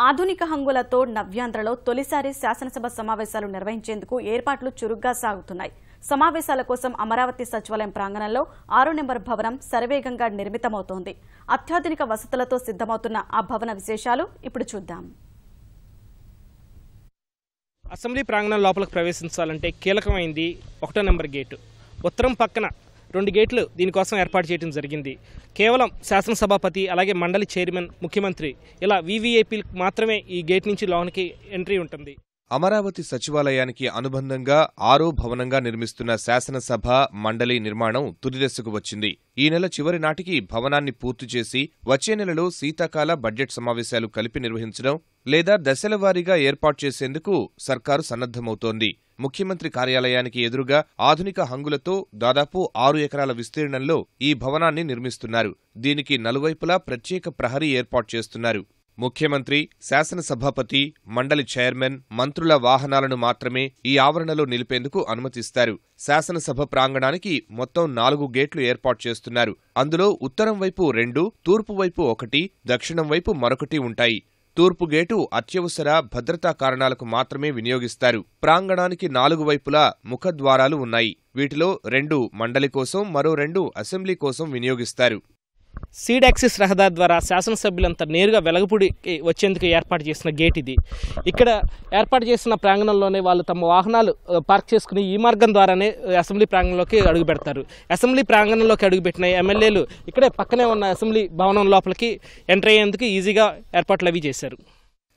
ఆధునిక హంగులతో నవ్యాంధ్రలో తొలిసారి శాసనసభ సమావేశాలు నిర్వహించేందుకు ఏర్పాట్లు చురుగ్గా సాగుతున్నాయి. సమావేశాల కోసం అమరావతి సచివాలయం ప్రాంగణంలో 6 నెంబర్ భవనం శరవేగంగా నిర్మితమవుతోంది. అత్యాధునిక వసతులతో సిద్ధమవుతున్న ఆ భవన విశేషాలు ఇప్పుడు చూద్దాం. అసెంబ్లీ ప్రాంగణం లోపలికి ప్రవేశించాలంటే కీలకమైంది 1వ నెంబర్ గేటు. ఉత్తరం పక్కన 2 గేట్లు దీనికోసం ఏర్పాటు చేయడం జరిగింది. కేవలం శాసనసభాపతి, అలాగే మండలి చైర్మన్, ముఖ్యమంత్రి ఇలా వీవీఐపీలకు మాత్రమే ఈ గేట్ నుంచి లోనికి ఎంట్రీ ఉంటుంది. అమరావతి సచివాలయానికి అనుబంధంగా 6వ భవనంగా నిర్మిస్తున్న శాసనసభ మండలి నిర్మాణం తుదిదశకు వచ్చింది. ఈ నెల చివరి నాటికి భవనాన్ని పూర్తి చేసి వచ్చే నెలలో శీతాకాల బడ్జెట్ సమావేశాలు కలిపి నిర్వహించడం లేదా దశల వారీగా ఏర్పాటు చేసేందుకు సర్కారు సన్నద్ధమవుతోంది. ముఖ్యమంత్రి కార్యాలయానికి ఎదురుగా ఆధునిక హంగులతో దాదాపు 6 ఎకరాల విస్తీర్ణంలో ఈ భవనాన్ని నిర్మిస్తున్నారు. దీనికి నలువైపులా ప్రత్యేక ప్రహరీ ఏర్పాటు చేస్తున్నారు. ముఖ్యమంత్రి, శాసనసభాపతి, మండలి చైర్మన్, మంత్రుల వాహనాలను మాత్రమే ఈ ఆవరణలో నిలిపేందుకు అనుమతిస్తారు. శాసనసభ ప్రాంగణానికి మొత్తం 4 గేట్లు ఏర్పాటు చేస్తున్నారు. అందులో ఉత్తరం వైపు 2, తూర్పు వైపు 1, దక్షిణం వైపు మరొకటి ఉంటాయి. తూర్పు గేటు అత్యవసర భద్రతా కారణాలకు మాత్రమే వినియోగిస్తారు. ప్రాంగణానికి 4 వైపులా ముఖద్వారాలు ఉన్నాయి. వీటిలో 2 మండలి కోసం, మరో 2 అసెంబ్లీ కోసం వినియోగిస్తారు. సీడ్ యాక్సిస్ రహదారి ద్వారా శాసనసభ్యులంతా నేరుగా వెలగపూడికి వచ్చేందుకు ఏర్పాటు చేసిన గేట్ ఇది. ఇక్కడ ఏర్పాటు చేసిన ప్రాంగణంలోనే వాళ్ళు తమ వాహనాలు పార్క్ చేసుకుని ఈ మార్గం ద్వారానే అసెంబ్లీ ప్రాంగణంలోకి అడుగు పెడతారు. అసెంబ్లీ ప్రాంగణంలోకి అడుగుపెట్టిన ఎమ్మెల్యేలు ఇక్కడే పక్కనే ఉన్న అసెంబ్లీ భవనం లోపలికి ఎంటర్ అయ్యేందుకు ఈజీగా ఏర్పాట్లు అవి చేశారు.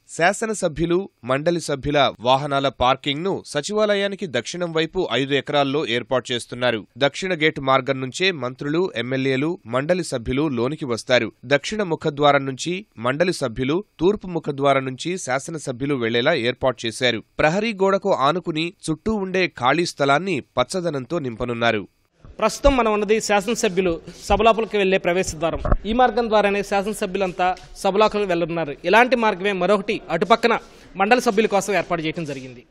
శాసనసభ్యులు, మండలి సభ్యుల వాహనాల పార్కింగ్ను సచివాలయానికి దక్షిణం వైపు 5 ఎకరాల్లో ఏర్పాటు చేస్తున్నారు. దక్షిణ గేటు మార్గం నుంచే మంత్రులు, ఎమ్మెల్యేలు, మండలి సభ్యులు లోనికి వస్తారు. దక్షిణ ముఖద్వారం నుంచి మండలి సభ్యులు, తూర్పు ముఖద్వారం నుంచి శాసనసభ్యులు వెళ్లేలా ఏర్పాటు చేశారు. ప్రహరీ గోడకు ఆనుకుని చుట్టూ ఉండే ఖాళీ స్థలాన్ని పచ్చదనంతో నింపనున్నారు. ప్రస్తుతం మనం ఉన్నది శాసనసభ్యులు సభలోపలికి వెళ్లే ప్రవేశ ద్వారం. ఈ మార్గం ద్వారానే శాసనసభ్యులంతా సభలోపలికి వెళ్తున్నారు. ఇలాంటి మార్గమే మరొకటి అటుపక్కన మండలి సభ్యుల కోసం ఏర్పాటు చేయడం జరిగింది.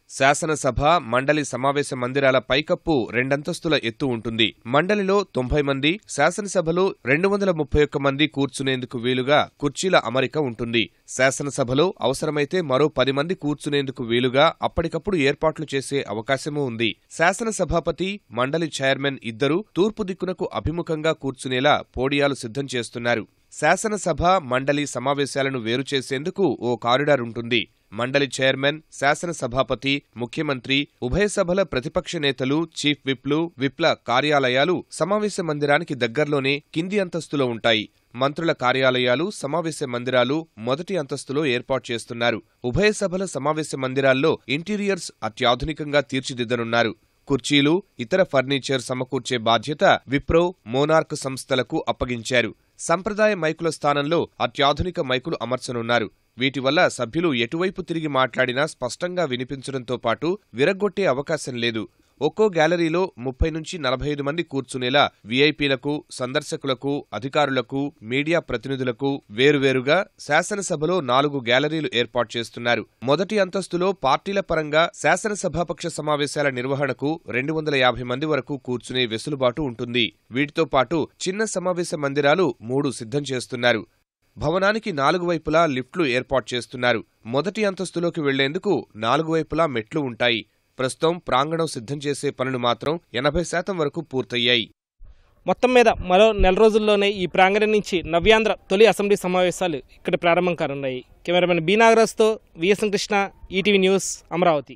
శాసనసభ, మండలి సమావేశ మందిరాల పైకప్పు 2 అంతస్తుల ఎత్తు ఉంటుంది. మండలిలో 90 మంది, శాసనసభలో 231 మంది కూర్చునేందుకు వీలుగా కుర్చీల అమరిక ఉంటుంది. శాసనసభలో అవసరమైతే మరో 10 మంది కూర్చునేందుకు వీలుగా అప్పటికప్పుడు ఏర్పాట్లు చేసే అవకాశమూ ఉంది. శాసనసభాపతి, మండలి చైర్మన్ ఇద్దరూ తూర్పు దిక్కునకు అభిముఖంగా కూర్చునేలా పోడియాలు సిద్ధం చేస్తున్నారు. శాసనసభ, మండలి సమావేశాలను వేరు చేసేందుకు ఓ కారిడార్ ఉంటుంది. మండలి చైర్మన్, శాసనసభాపతి, ముఖ్యమంత్రి, ఉభయ సభల ప్రతిపక్ష నేతలు, చీఫ్ విప్ల కార్యాలయాలు సమావేశ మందిరానికి దగ్గర్లోనే కింది అంతస్తులో ఉంటాయి. మంత్రుల కార్యాలయాలు, సమావేశ మందిరాలు మొదటి అంతస్తులో ఏర్పాటు చేస్తున్నారు. ఉభయ సభల సమావేశ మందిరాల్లో ఇంటీరియర్స్ అత్యాధునికంగా తీర్చిదిద్దనున్నారు. కుర్చీలు, ఇతర ఫర్నిచర్ సమకూర్చే బాధ్యత విప్రో, మోనార్క్ సంస్థలకు అప్పగించారు. సంప్రదాయ మైకుల స్థానంలో అత్యాధునిక మైకులు అమర్చనున్నారు. వీటి వల్ల సభ్యులు ఎటువైపు తిరిగి మాట్లాడినా స్పష్టంగా వినిపించడంతో పాటు విరగ్గొట్టే అవకాశం లేదు. ఒక్కో గ్యాలరీలో 30 నుంచి 45 మంది కూర్చునేలా వీఐపీలకు, సందర్శకులకు, అధికారులకు, మీడియా ప్రతినిధులకు వేరువేరుగా శాసనసభలో 4 గ్యాలరీలు ఏర్పాటు చేస్తున్నారు. మొదటి అంతస్తులో పార్టీల పరంగా శాసనసభాపక్ష సమావేశాల నిర్వహణకు 250 మంది వరకు కూర్చునే వెసులుబాటు ఉంటుంది. వీటితో పాటు చిన్న సమావేశ మందిరాలు 3 సిద్ధం చేస్తున్నారు. భవనానికి 4 వైపులా లిఫ్ట్లు ఏర్పాటు చేస్తున్నారు. మొదటి అంతస్తులోకి వెళ్లేందుకు 4 వైపులా మెట్లు ఉంటాయి. ప్రస్తుతం ప్రాంగణం సిద్ధం చేసే పనులు మాత్రం 80% వరకు పూర్తయ్యాయి. మొత్తం మీద మరో నెల రోజుల్లోనే ఈ ప్రాంగణం నుంచి నవ్యాంధ్ర తొలి అసెంబ్లీ సమావేశాలు ఇక్కడ ప్రారంభం కానున్నాయి. కెమెరామెన్ బి నాగరాజ్తో VSN Krishna, ETV news, Amaravati.